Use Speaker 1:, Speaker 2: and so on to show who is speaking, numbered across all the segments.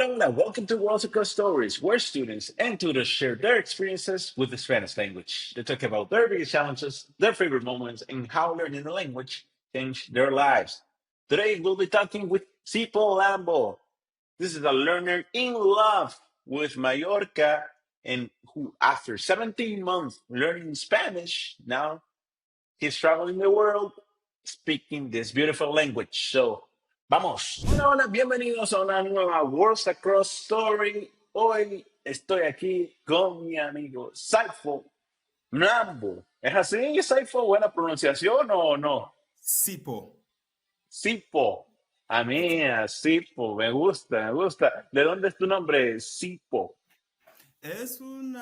Speaker 1: Hola, hola. Welcome to Worlds Across Stories, where students and tutors share their experiences with the Spanish language. They talk about their biggest challenges, their favorite moments, and how learning the language changed their lives. Today, we'll be talking with Sipo Lambo. This is a learner in love with Mallorca and who, after 17 months learning Spanish, now he's traveling the world speaking this beautiful language. So, vamos. Hola, hola, bienvenidos a una nueva Worlds Across Story. Hoy estoy aquí con mi amigo Saifo Nambo. ¿Es así, Saifo? ¿Buena pronunciación o no?
Speaker 2: Sipo.
Speaker 1: Sipo. A mí, Sipo, me gusta, me gusta. ¿De dónde es tu nombre, Sipo?
Speaker 2: Es un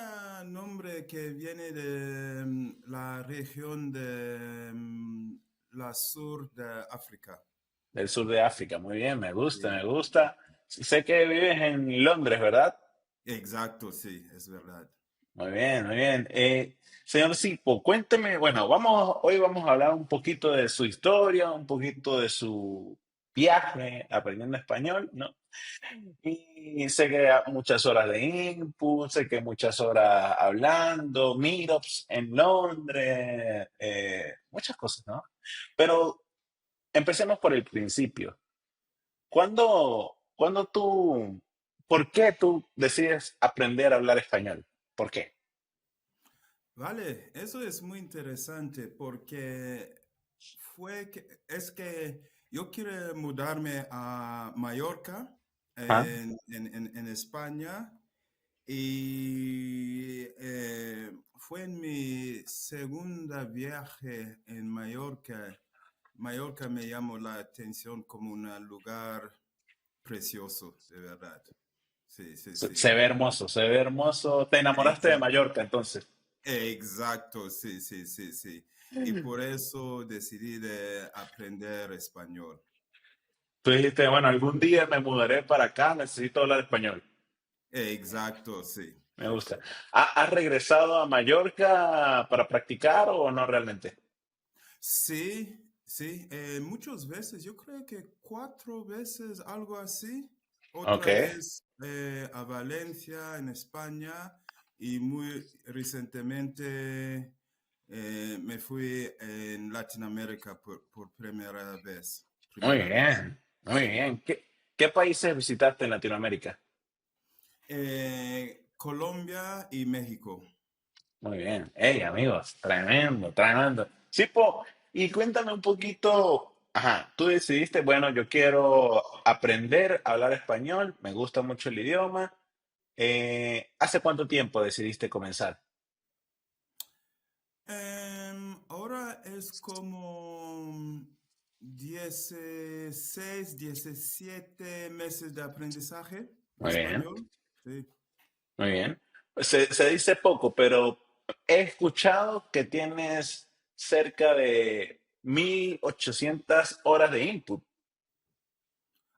Speaker 2: nombre que viene de la región de la sur de África.
Speaker 1: Del sur de África. Muy bien, me gusta, me
Speaker 2: Sí.
Speaker 1: gusta. Sé que vives en Londres, ¿verdad?
Speaker 2: Exacto, sí, es verdad.
Speaker 1: Muy bien, muy bien. Señor Sipo, cuénteme, bueno, hoy vamos a hablar un poquito de su historia, un poquito de su viaje aprendiendo español, ¿no? Y sé que muchas horas de input, sé que muchas horas hablando, meetups en Londres, muchas cosas, ¿no? Pero empecemos por el principio. ¿Cuándo por qué tú decides aprender a hablar español? ¿Por qué?
Speaker 2: Vale, eso es muy interesante porque es que yo quiero mudarme a Mallorca, en España. Y fue en mi segunda viaje en Mallorca. Mallorca me llamó la atención como un lugar precioso, de verdad. Sí, sí, sí.
Speaker 1: Se ve hermoso, se ve hermoso. Te enamoraste de
Speaker 2: Exacto,
Speaker 1: Mallorca, entonces.
Speaker 2: exacto, sí, sí, sí, sí. Y por eso decidí de aprender español.
Speaker 1: Tú dijiste, bueno, algún día me mudaré para acá, necesito hablar español.
Speaker 2: Exacto, sí.
Speaker 1: Me gusta. ¿Has regresado a Mallorca para practicar o no realmente?
Speaker 2: Sí, sí, muchas veces, yo creo que 4 veces, algo así.
Speaker 1: Ok.
Speaker 2: Otra vez a Valencia, en España, y muy recientemente me fui en Latinoamérica por primera vez.
Speaker 1: Muy
Speaker 2: Primera vez.
Speaker 1: bien, muy bien. ¿Qué países visitaste en Latinoamérica?
Speaker 2: Colombia y México.
Speaker 1: Muy bien. Hey, amigos, tremendo, tremendo. Sí, y cuéntame un poquito. Ajá, tú decidiste, bueno, yo quiero aprender a hablar español, me gusta mucho el idioma. ¿Hace cuánto tiempo decidiste comenzar?
Speaker 2: Ahora es como 16, 17 meses de aprendizaje de
Speaker 1: Muy bien,
Speaker 2: español. Sí.
Speaker 1: muy bien. Se dice poco, pero he escuchado que tienes cerca de 1.800 horas de input.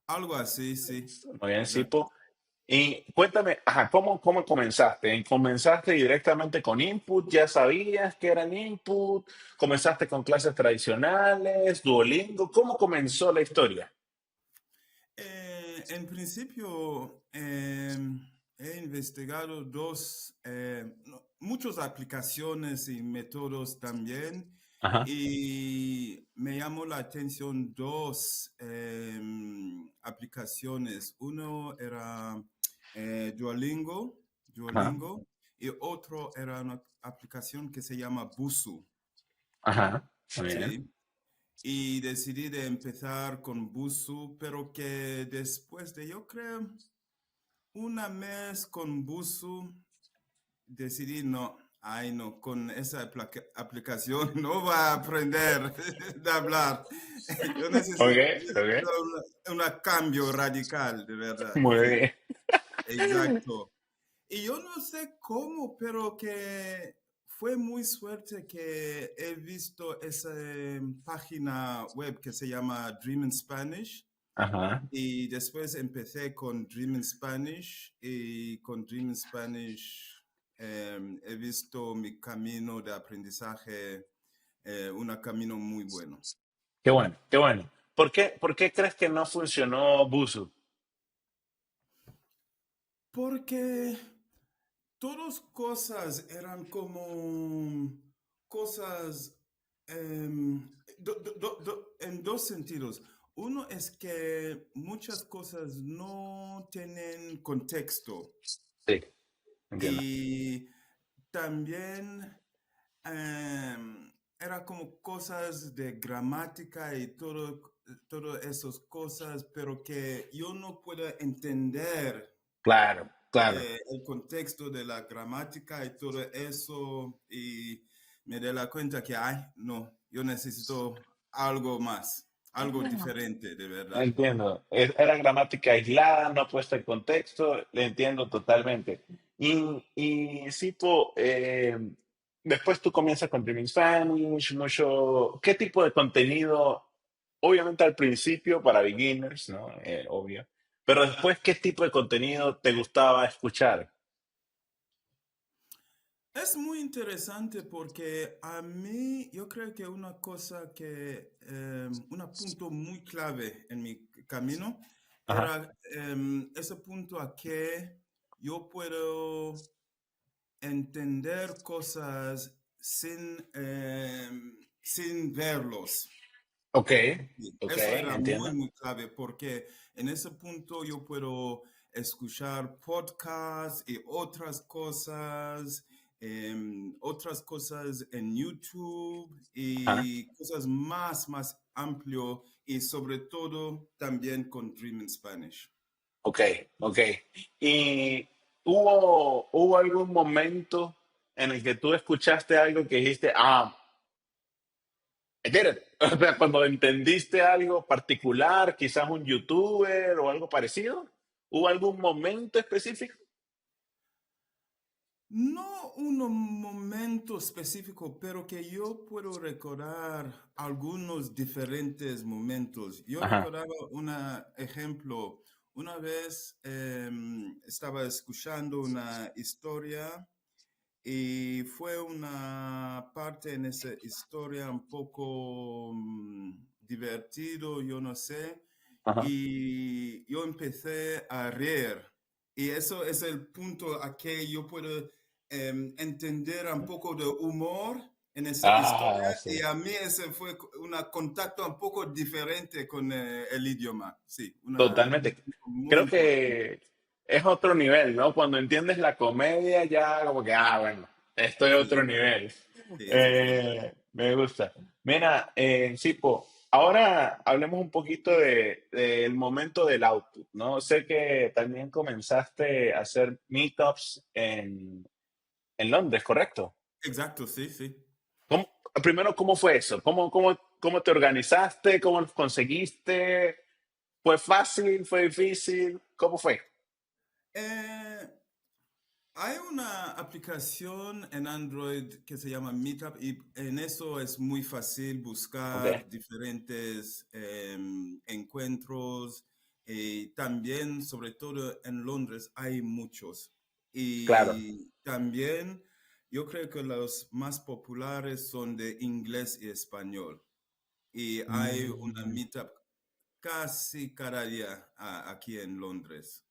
Speaker 2: Algo así, sí.
Speaker 1: Muy bien,
Speaker 2: Exacto.
Speaker 1: Sipo. Y cuéntame, ajá, ¿cómo comenzaste? ¿Comenzaste directamente con input? ¿Ya sabías que eran input? ¿Comenzaste con clases tradicionales, Duolingo? ¿Cómo comenzó la historia?
Speaker 2: En principio, he investigado muchas aplicaciones y métodos también,
Speaker 1: Ajá,
Speaker 2: y me llamó la atención dos aplicaciones. Uno era Duolingo,
Speaker 1: ajá,
Speaker 2: Duolingo, y otro era una aplicación que se llama Busuu,
Speaker 1: ajá. Muy bien.
Speaker 2: ¿sí? Y decidí de empezar con Busuu, pero que después de, yo creo, una mes con Busuu, decidí no, ay no, con esa aplicación no va a aprender de hablar. Yo
Speaker 1: Ok,
Speaker 2: necesito
Speaker 1: ok.
Speaker 2: un cambio radical, de verdad,
Speaker 1: Muy
Speaker 2: sí,
Speaker 1: bien.
Speaker 2: exacto. Y yo no sé cómo, pero que fue muy suerte que he visto esa página web que se llama Dream in Spanish,
Speaker 1: Ajá.
Speaker 2: y después empecé con Dream in Spanish, y con Dream in Spanish he visto mi camino de aprendizaje, un camino muy bueno.
Speaker 1: Qué bueno, qué bueno. ¿Por qué crees que no funcionó Busu?
Speaker 2: Porque todas cosas eran como cosas en dos sentidos. Uno es que muchas cosas no tienen contexto
Speaker 1: Sí, entiendo.
Speaker 2: y también era como cosas de gramática y todas esas cosas, pero que yo no puedo entender
Speaker 1: Claro, claro.
Speaker 2: el contexto de la gramática y todo eso y me di la cuenta que, ay, no, yo necesito algo más, algo diferente, de verdad.
Speaker 1: Entiendo. Era gramática aislada, no puesta en contexto, le entiendo totalmente. Y Sipo, después tú comienzas con Dreaming Spanish, mucho. ¿Qué tipo de contenido? Obviamente al principio para beginners, ¿no? Obvio. Pero después, ¿qué tipo de contenido te gustaba escuchar?
Speaker 2: Es muy interesante porque a mí yo creo que una cosa que, un punto muy clave en mi camino
Speaker 1: Ajá.
Speaker 2: era ese punto a que yo puedo entender cosas sin verlos.
Speaker 1: Ok,
Speaker 2: Sí,
Speaker 1: ok,
Speaker 2: eso era muy,
Speaker 1: entiendo.
Speaker 2: muy clave porque en ese punto yo puedo escuchar podcasts y otras cosas en YouTube
Speaker 1: Ajá.
Speaker 2: y cosas más amplio y sobre todo también con Dream in Spanish.
Speaker 1: Ok, ok. ¿Y hubo algún momento en el que tú escuchaste algo que dijiste, ah, I get it? O sea, cuando entendiste algo particular, quizás un youtuber o algo parecido, ¿hubo algún momento específico?
Speaker 2: No un momento específico, pero que yo puedo recordar algunos diferentes momentos. Yo
Speaker 1: Ajá,
Speaker 2: recordaba un ejemplo. Una vez estaba escuchando una historia y fue una parte en esa historia un poco divertido, yo no sé,
Speaker 1: ajá.
Speaker 2: y yo empecé a reír. Y eso es el punto a que yo puedo entender un poco de humor en esa historia
Speaker 1: Ah,
Speaker 2: y
Speaker 1: sí.
Speaker 2: a mí ese fue un contacto un poco diferente con el idioma. Sí,
Speaker 1: Totalmente.
Speaker 2: muy
Speaker 1: Creo
Speaker 2: importante.
Speaker 1: que es otro nivel, ¿no? Cuando entiendes la comedia, ya como que, ah, bueno, estoy a otro
Speaker 2: Sí,
Speaker 1: nivel.
Speaker 2: sí.
Speaker 1: Me gusta. Mira, Sipo, ahora hablemos un poquito del momento del output, ¿no? Sé que también comenzaste a hacer meetups en Londres, ¿correcto?
Speaker 2: Exacto, sí, sí.
Speaker 1: ¿Cómo- primero, ¿cómo fue eso? ¿Cómo te organizaste? ¿Cómo los conseguiste? ¿Fue fácil? ¿Fue difícil? ¿Cómo fue?
Speaker 2: Eh, Hay una aplicación en Android que se llama Meetup y en eso es muy fácil
Speaker 1: Ok,
Speaker 2: buscar diferentes encuentros y también, sobre todo en Londres, hay muchos.
Speaker 1: claro.
Speaker 2: Y también yo creo que los más populares son de inglés y español. Y hay una
Speaker 1: Mm,
Speaker 2: Meetup casi cada día aquí en Londres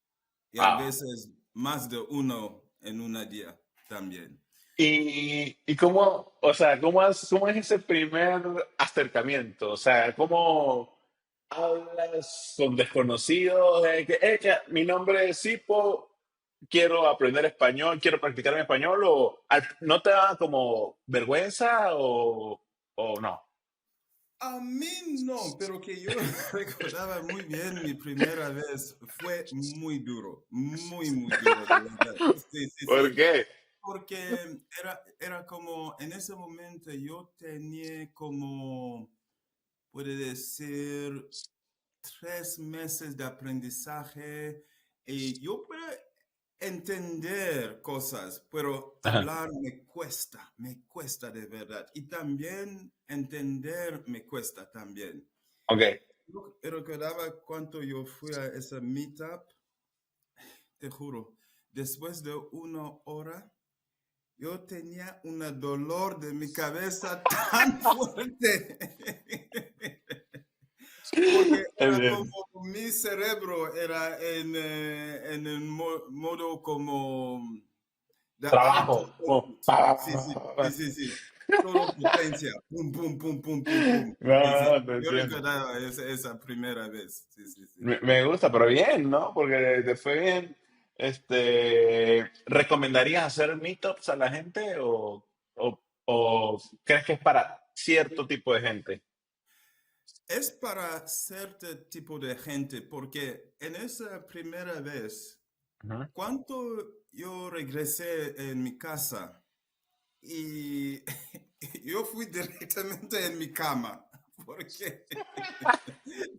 Speaker 2: y a
Speaker 1: wow.
Speaker 2: veces más de uno en un día también.
Speaker 1: ¿Y cómo, o sea, cómo es ese primer acercamiento? O sea, ¿cómo hablas con desconocidos? Mi nombre es Sipo, quiero aprender español, quiero practicar mi español, o ¿no te da como vergüenza o no?
Speaker 2: A mí no, pero que yo recordaba muy bien mi primera vez, fue muy duro, de verdad. Sí, sí,
Speaker 1: ¿Por
Speaker 2: sí,
Speaker 1: qué?
Speaker 2: porque era como, en ese momento yo tenía como, puede decir, 3 meses de aprendizaje y yo puedo entender cosas, pero
Speaker 1: Ajá.
Speaker 2: hablar me cuesta de verdad. Y también entender me cuesta también.
Speaker 1: Ok.
Speaker 2: Yo recordaba cuando yo fui a esa meetup, te juro, después de 1 hora, yo tenía un dolor de mi cabeza tan fuerte. Porque era como
Speaker 1: Entiendo.
Speaker 2: mi cerebro era en el modo como de alto
Speaker 1: Trabajo.
Speaker 2: output. Sí, sí, sí, sí, sí. Todo potencia. Pum, pum, pum, pum, pum, pum. Sí, sí.
Speaker 1: No, te
Speaker 2: Yo
Speaker 1: entiendo.
Speaker 2: recordaba esa primera vez. Sí, sí, sí.
Speaker 1: Me gusta, pero bien, ¿no? Porque te fue bien. ¿Recomendarías hacer meetups a la gente o crees que es para cierto tipo de gente?
Speaker 2: Es para cierto tipo de gente, porque en esa primera vez,
Speaker 1: Ujú.
Speaker 2: cuando yo regresé en mi casa y yo fui directamente en mi cama, porque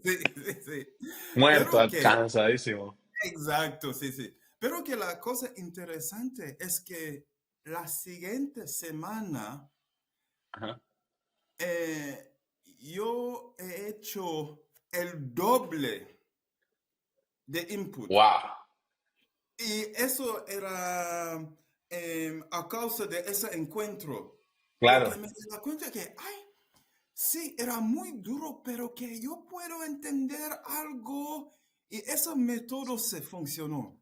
Speaker 2: sí, sí, sí.
Speaker 1: Muerto,
Speaker 2: Pero que,
Speaker 1: cansadísimo.
Speaker 2: exacto, sí, sí. Pero que la cosa interesante es que la siguiente semana
Speaker 1: Ajá.
Speaker 2: eh, yo he hecho el doble de input.
Speaker 1: Wow,
Speaker 2: Y eso era a causa de ese encuentro, porque
Speaker 1: claro,
Speaker 2: me di la cuenta que, ay, sí, era muy duro, pero que yo puedo entender algo y ese método se funcionó.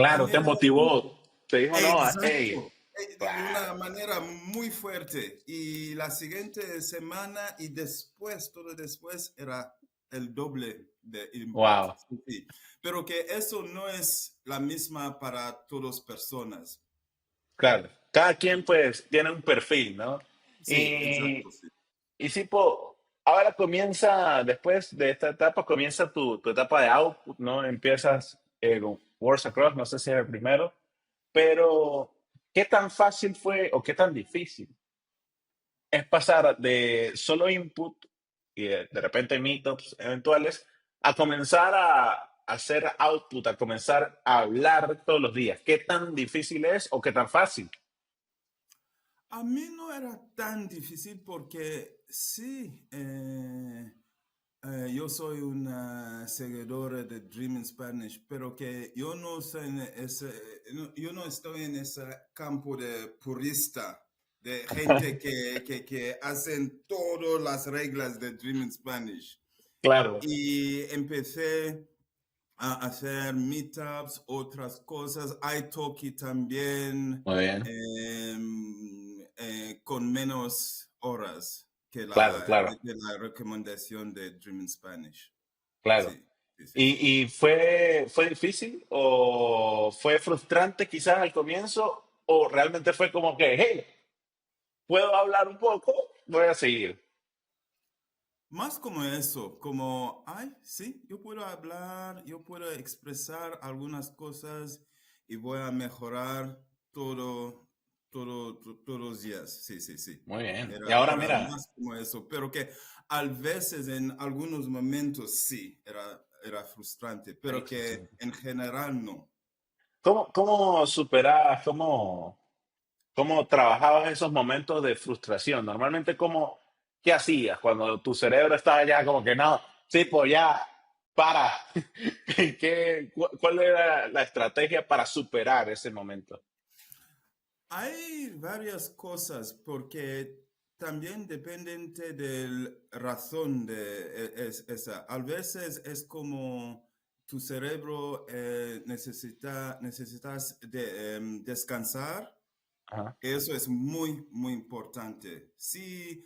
Speaker 2: A
Speaker 1: claro, te
Speaker 2: nivel
Speaker 1: motivó. Te dijo, no, hey,
Speaker 2: exacto, de una
Speaker 1: claro,
Speaker 2: manera muy fuerte. Y la siguiente semana y después, todo después, era el doble de input.
Speaker 1: wow,
Speaker 2: Sí, sí. Pero que eso no es la misma para todas personas.
Speaker 1: claro. Cada quien pues tiene un perfil, ¿no?
Speaker 2: Sí,
Speaker 1: Y,
Speaker 2: exacto, sí.
Speaker 1: y sí, ahora comienza, después de esta etapa, comienza tu etapa de output, ¿no? Empiezas con Words Across, no sé si es el primero, pero ¿qué tan fácil fue o qué tan difícil es pasar de solo input y de repente meetups eventuales a comenzar a hacer output, a comenzar a hablar todos los días? ¿Qué tan difícil es o qué tan fácil?
Speaker 2: A mí no era tan difícil porque sí, yo soy una seguidora de Dream in Spanish, pero que yo no soy en yo no estoy en ese campo de purista, de gente que hacen todas las reglas de Dream in Spanish.
Speaker 1: Claro,
Speaker 2: Y empecé a hacer meetups, otras cosas, italki también,
Speaker 1: muy bien.
Speaker 2: con menos horas que
Speaker 1: Claro, claro,
Speaker 2: de la recomendación de Dream in Spanish.
Speaker 1: claro.
Speaker 2: Sí, sí, sí, sí.
Speaker 1: Y fue difícil o fue frustrante quizás al comienzo o realmente fue como que, hey, puedo hablar un poco, voy a seguir?
Speaker 2: Más como eso, como, ay, sí, yo puedo hablar, yo puedo expresar algunas cosas y voy a mejorar todos los días. Sí, sí, sí.
Speaker 1: Muy bien. Y
Speaker 2: Era,
Speaker 1: ahora
Speaker 2: era
Speaker 1: mira,
Speaker 2: más como eso, pero que a veces en algunos momentos sí, era frustrante, pero que en general no.
Speaker 1: ¿cómo superabas, cómo trabajabas esos momentos de frustración? Normalmente, ¿qué hacías cuando tu cerebro estaba ya como que no, sí, pues ya, para? ¿Cuál era la estrategia para superar ese momento?
Speaker 2: Hay varias cosas porque también dependiente de razón de esa. A veces es como tu cerebro necesitas descansar.
Speaker 1: Ajá,
Speaker 2: Eso es muy, muy importante. Si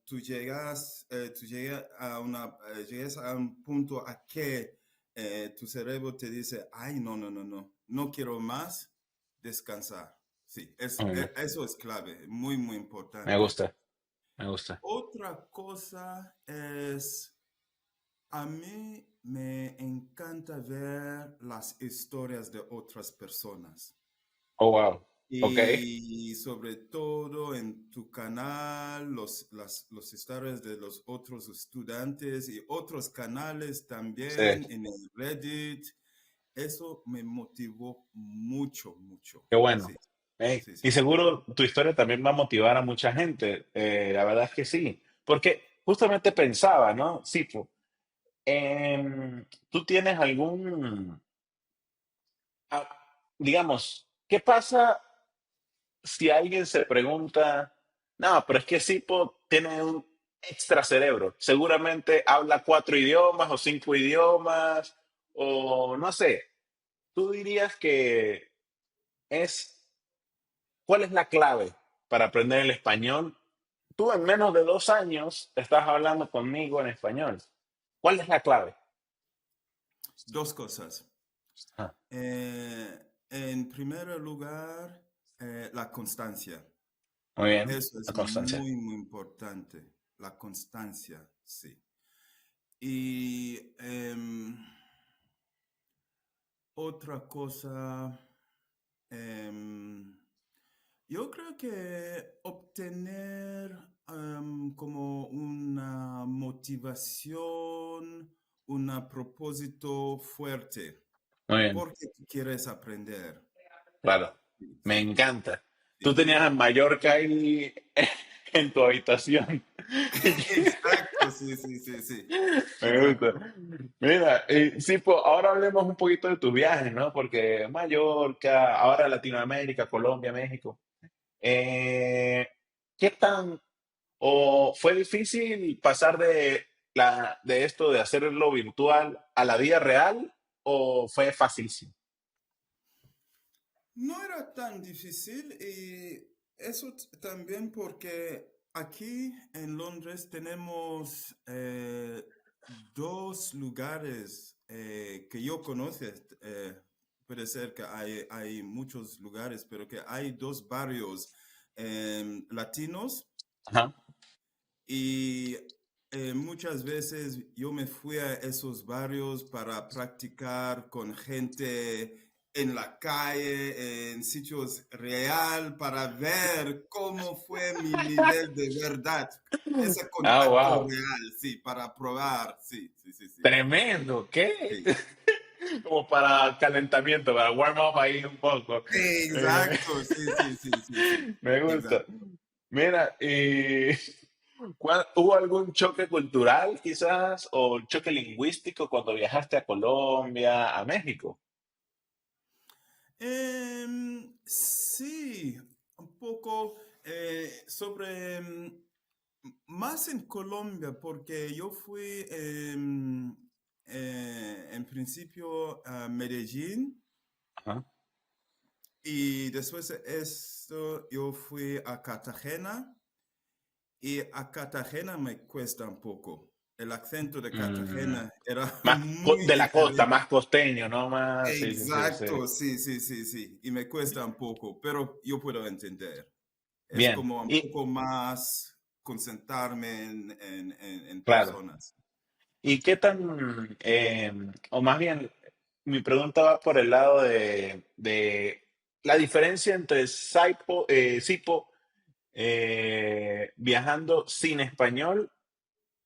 Speaker 2: tú llegas a llegas a un punto a que tu cerebro te dice, ay, no, no, no, no, no quiero más, descansar. Sí,
Speaker 1: muy bien.
Speaker 2: eso es clave, muy, muy
Speaker 1: Me
Speaker 2: importante.
Speaker 1: gusta, me gusta.
Speaker 2: Otra cosa es, a mí me encanta ver las historias de otras personas.
Speaker 1: Oh, wow. Ok,
Speaker 2: Y sobre todo en tu canal, los historias de los otros estudiantes y otros canales
Speaker 1: sí,
Speaker 2: también en el Reddit, eso me motivó mucho, mucho.
Speaker 1: qué bueno.
Speaker 2: Sí, sí, sí.
Speaker 1: Y seguro tu historia también va a motivar a mucha gente. La verdad es que sí. Porque justamente pensaba, ¿no? Sí, pues, tú tienes ah, digamos, ¿qué pasa si alguien se pregunta, no, pero es que Sipo tiene extra cerebro. Seguramente habla 4 idiomas o 5 idiomas, o no sé. ¿Tú dirías que es, cuál es la clave para aprender el español? Tú en menos de 2 años estás hablando conmigo en español. ¿Cuál es la clave?
Speaker 2: Dos cosas.
Speaker 1: Ah,
Speaker 2: En primer lugar, la constancia.
Speaker 1: muy bien,
Speaker 2: Eso
Speaker 1: la
Speaker 2: es
Speaker 1: constancia.
Speaker 2: muy, muy importante. La constancia, sí. Y otra cosa, em, yo creo que obtener como una motivación, un propósito fuerte,
Speaker 1: Muy bien,
Speaker 2: porque tú quieres aprender.
Speaker 1: claro.
Speaker 2: Sí,
Speaker 1: Me
Speaker 2: sí,
Speaker 1: encanta. Tú
Speaker 2: sí.
Speaker 1: tenías a Mallorca ahí en tu habitación.
Speaker 2: Exacto, sí, sí, sí, sí.
Speaker 1: Me gusta.
Speaker 2: Exacto.
Speaker 1: Mira, sí, pues ahora hablemos un poquito de tus viajes, ¿no? Porque Mallorca, ahora Latinoamérica, Colombia, México. Eh, ¿Qué tan o fue difícil pasar de esto de hacerlo virtual a la vida real o fue facilísimo?
Speaker 2: No era tan difícil y eso también porque aquí en Londres tenemos dos lugares que yo conozco. Puede ser que hay muchos lugares, pero que hay dos barrios latinos
Speaker 1: Ajá.
Speaker 2: y muchas veces yo me fui a esos barrios para practicar con gente en la calle, en sitios real, para ver cómo fue mi nivel de verdad. Ese
Speaker 1: Ah,
Speaker 2: contacto
Speaker 1: wow.
Speaker 2: real, sí, para probar, sí, sí, sí, sí,
Speaker 1: Tremendo, ¿qué?
Speaker 2: sí.
Speaker 1: Como para calentamiento, para warm up ahí un poco. Eh,
Speaker 2: Exacto, sí, sí, sí, sí, sí,
Speaker 1: Me gusta.
Speaker 2: exacto.
Speaker 1: Mira, ¿hubo algún choque cultural quizás o choque lingüístico cuando viajaste a Colombia, a México?
Speaker 2: Sí, un poco sobre, más en Colombia, porque yo fui en principio a Medellín
Speaker 1: Ajá.
Speaker 2: y después de esto yo fui a Cartagena y a Cartagena me cuesta un poco. El acento de
Speaker 1: Mm,
Speaker 2: Cartagena era
Speaker 1: más
Speaker 2: muy
Speaker 1: de la costa,
Speaker 2: diferente.
Speaker 1: más costeño, ¿no? Más, sí, sí, sí, sí.
Speaker 2: Exacto, sí, sí, sí, sí. Y me cuesta un poco, pero yo puedo entender. Es
Speaker 1: Bien,
Speaker 2: como un
Speaker 1: y
Speaker 2: poco más concentrarme en
Speaker 1: claro,
Speaker 2: personas.
Speaker 1: ¿y qué tan, o más bien, mi pregunta va por el lado de la diferencia entre Sipo viajando sin español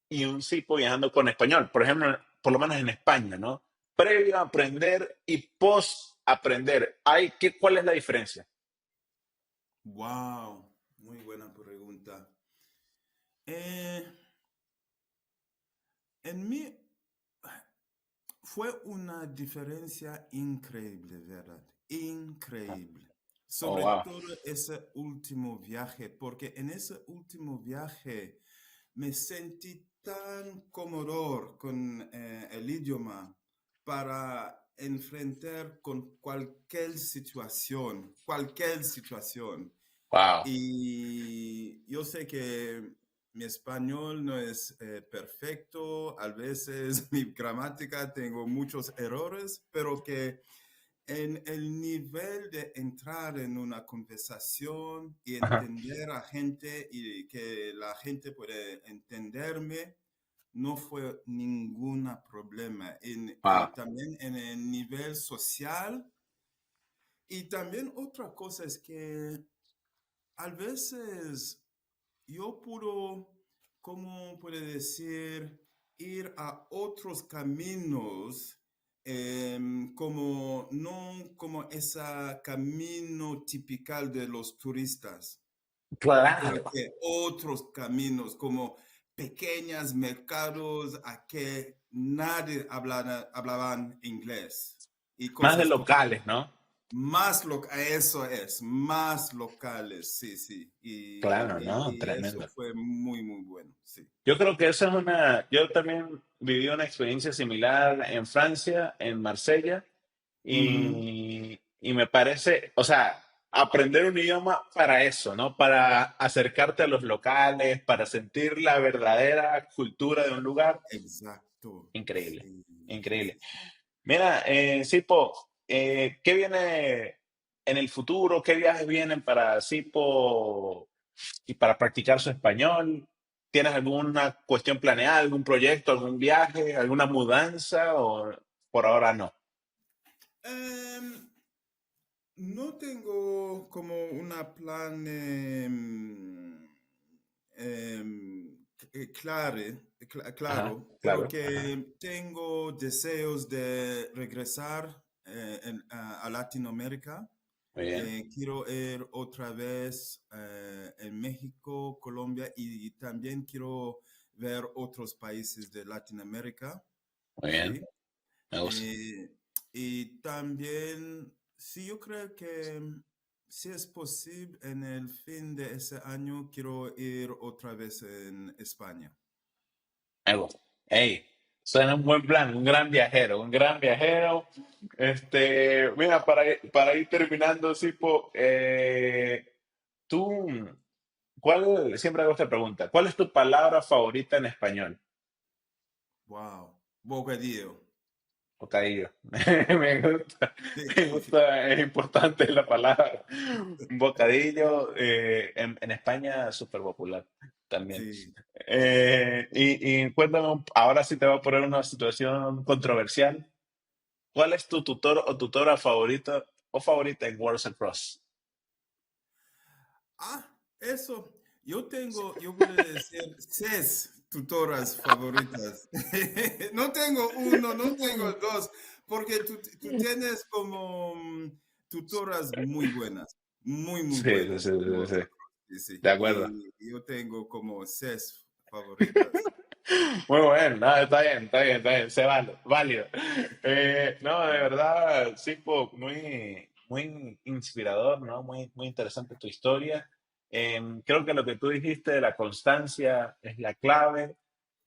Speaker 1: y un Sipo viajando con español? Por ejemplo, por lo menos en España, ¿no? Previo a aprender y post aprender, ¿cuál es la diferencia?
Speaker 2: Wow, muy buena pregunta. Eh, en mí fue una diferencia increíble, ¿verdad? Increíble.
Speaker 1: Oh,
Speaker 2: Sobre
Speaker 1: wow.
Speaker 2: todo ese último viaje, porque en ese último viaje me sentí tan cómodo con el idioma para enfrentar con cualquier situación, cualquier situación.
Speaker 1: Wow.
Speaker 2: Y yo sé que mi español no es perfecto, a veces mi gramática tengo muchos errores, pero que en el nivel de entrar en una conversación y
Speaker 1: Ajá.
Speaker 2: entender a gente y que la gente puede entenderme, no fue ningún problema. Y
Speaker 1: Wow.
Speaker 2: también en el nivel social. Y también otra cosa es que a veces yo puedo, ¿cómo puede decir? Ir a otros caminos, como no como ese camino típico de los turistas, pero
Speaker 1: Claro.
Speaker 2: que otros caminos, como pequeños mercados a que nadie hablaban inglés y
Speaker 1: Más de
Speaker 2: cosas como
Speaker 1: locales, ¿no?
Speaker 2: eso es, más locales, sí, sí.
Speaker 1: Claro, no,
Speaker 2: Y eso
Speaker 1: tremendo.
Speaker 2: fue muy, muy bueno, sí.
Speaker 1: Yo creo que esa es una, yo también viví una experiencia similar en Francia, en Marsella,
Speaker 2: Ujú,
Speaker 1: y me parece, o sea, aprender un idioma para eso, ¿no? Para acercarte a los locales, para sentir la verdadera cultura de un lugar.
Speaker 2: exacto.
Speaker 1: Increíble,
Speaker 2: Sí, sí,
Speaker 1: increíble.
Speaker 2: sí, sí.
Speaker 1: Mira, Sipo, ¿qué viene en el futuro? ¿Qué viajes vienen para Sipo y para practicar su español? ¿Tienes alguna cuestión planeada, algún proyecto, algún viaje, alguna mudanza o por ahora no?
Speaker 2: Em, no tengo como una plan
Speaker 1: Ajá,
Speaker 2: claro, pero
Speaker 1: claro, ajá,
Speaker 2: que tengo deseos de regresar a Latinoamérica.
Speaker 1: muy bien,
Speaker 2: Quiero ir otra vez en México, Colombia y también quiero ver otros países de Latinoamérica,
Speaker 1: muy bien,
Speaker 2: ¿sí?
Speaker 1: me gusta.
Speaker 2: Eh, y también, sí, yo creo que si es posible, en el fin de ese año quiero ir otra vez en España.
Speaker 1: Me gusta. Hey, suena un buen plan, un gran viajero, un gran viajero. Mira, para ir terminando, Sipo, tú, siempre hago esta pregunta, ¿cuál es tu palabra favorita en español?
Speaker 2: Wow, bocadillo.
Speaker 1: Bocadillo. Me gusta, me
Speaker 2: Sí,
Speaker 1: gusta, es importante la palabra. Un bocadillo, en España súper popular también.
Speaker 2: sí.
Speaker 1: Y cuéntame, ahora sí te voy a poner una situación controversial. ¿Cuál es tu tutor o tutora favorita o favorita en Worlds Across?
Speaker 2: Ah, eso. Yo voy a decir seis tutoras favoritas. No tengo uno, no tengo dos, porque tú tienes como tutoras muy buenas, muy, muy
Speaker 1: Sí, sí,
Speaker 2: buenas.
Speaker 1: sí, sí, sí.
Speaker 2: Sí, sí.
Speaker 1: De acuerdo.
Speaker 2: Y yo tengo como seis favoritas.
Speaker 1: Muy bueno, no, está bien, está bien, está bien, se vale, válido. No, de verdad, sí, muy, muy inspirador, ¿no? Muy, muy interesante tu historia. Creo que lo que tú dijiste de la constancia es la clave.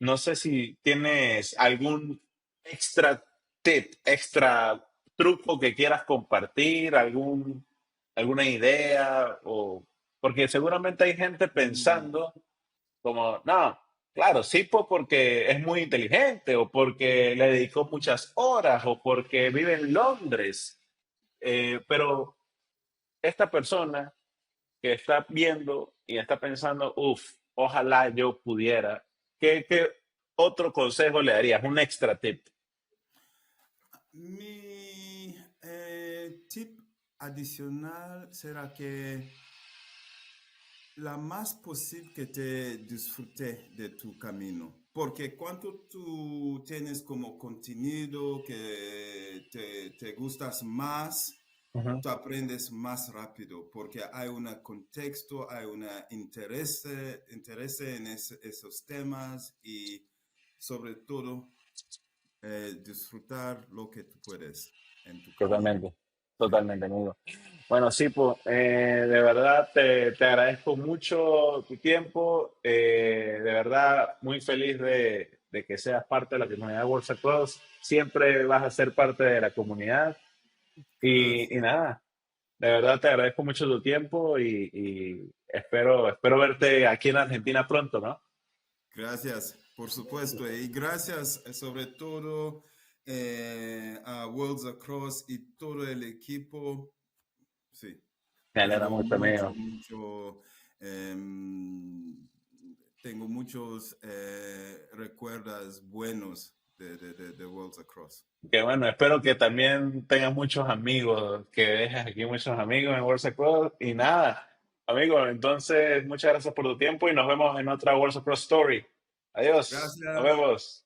Speaker 1: No sé si tienes algún extra tip, extra truco que quieras compartir, alguna idea, o porque seguramente hay gente
Speaker 2: Mm,
Speaker 1: pensando como, no, claro, sí, porque es muy inteligente o porque le dedicó muchas horas o porque vive en Londres. Pero esta persona que está viendo y está pensando, uff, ojalá yo pudiera, ¿qué otro consejo le darías? Un extra tip.
Speaker 2: Mi tip adicional será que la más posible que te disfrute de tu camino, porque cuando tú tienes como contenido que te gustas más,
Speaker 1: Ujú.
Speaker 2: tú aprendes más rápido, porque hay un contexto, hay un interés en esos temas y sobre todo disfrutar lo que tú puedes en tu camino.
Speaker 1: Totalmente,
Speaker 2: Sí.
Speaker 1: totalmente, amigo. Bueno, sí, pues, de verdad te agradezco mucho tu tiempo. De verdad, muy feliz de que seas parte de la comunidad de Worlds Across. Siempre vas a ser parte de la comunidad. Y
Speaker 2: Gracias.
Speaker 1: nada, de verdad te agradezco mucho tu tiempo y espero verte aquí en Argentina pronto, ¿no?
Speaker 2: Gracias, por supuesto, y gracias sobre todo a Worlds Across y todo el equipo. Sí,
Speaker 1: Me alegra
Speaker 2: tengo
Speaker 1: mucho, amigo.
Speaker 2: em, tengo muchos recuerdos buenos de Worlds Across.
Speaker 1: Que bueno, espero que también tengas muchos amigos, que dejes aquí muchos amigos en Worlds Across. Y nada, amigos, entonces muchas gracias por tu tiempo y nos vemos en otra Worlds Across Story. Adiós, nos
Speaker 2: Gracias.
Speaker 1: vemos.